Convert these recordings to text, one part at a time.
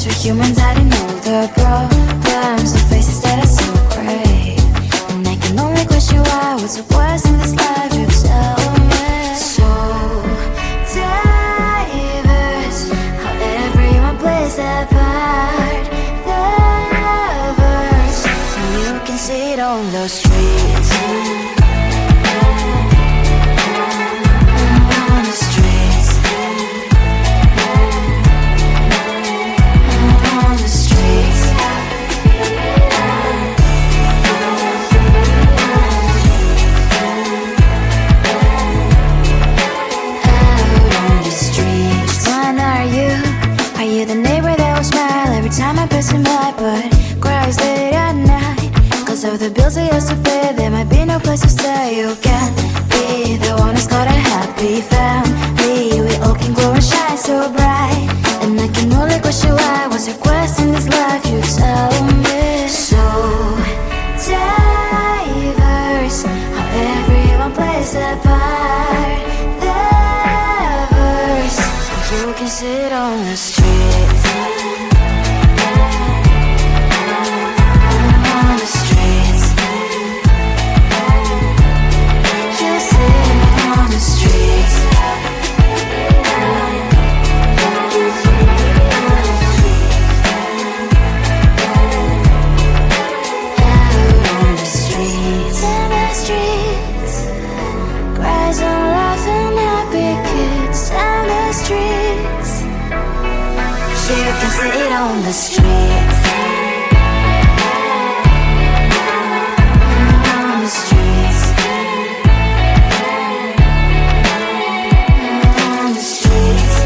we're humans hiding all the problems, the faces that are so great. And I can only question why, what's the worst in this life, you tell me. So diverse, how everyone plays their part. The verse, and you can see it on the streets. On the streets. On the streets. Out on the streets. Which one are you? Are you the neighbor that will smile every time I pass him by, but cries late at night? Cause of the bills I used to pay, there might be no place to stay. You can't be the one who's got a happy family. We all can glow and shine so bright. And I can only question why, what's your quest in this life, you tell me. So diverse, how everyone plays their part. The verse, you can sit on the streets. On the streets. You sit on the streets. Out on the streets. In the streets. Cries and laughing happy kids. In the streets. You can sit on the streets. On the streets. On the streets.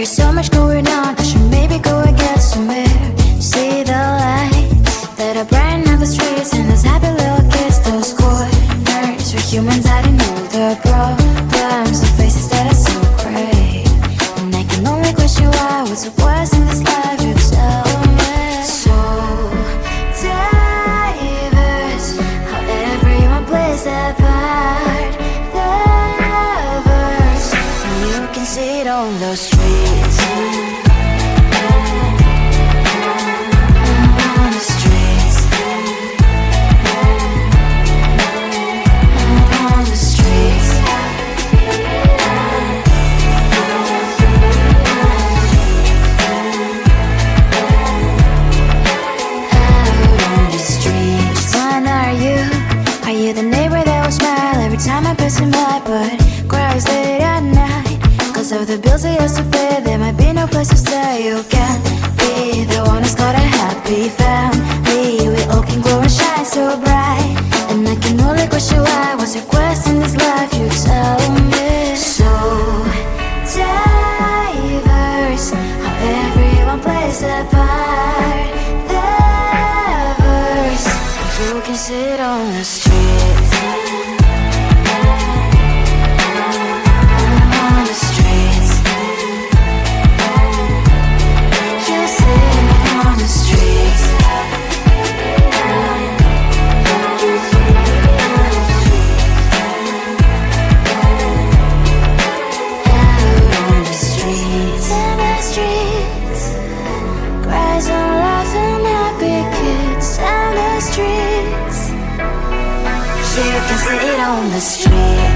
There's so much going on, I should maybe go and get somewhere. See the lights that are brighten up the streets, and those happy little kids, those corners where humans hiding all their problems, the faces that are so great. And I can only question why, what's the worst in this life, you tell me. So diverse, how everyone plays their part. The verse, and you can see it on those streets. On the streets. On the streets. Are you the neighbor that will smile every time I pass him by, but cries late at night? Cause of the bills I used to pay, there might be no place to stay. You can't be the one who's got a happy family. We all can glow and shine so bright, and I can only question why. What's your quest in this life, you tell me. So diverse, how everyone plays their part. The verse, you can sit on the streets. On the streets. You sit on the streets. Out on the streets. In the streets. Cries and laughing happy kids. On the streets. You can sit on the street.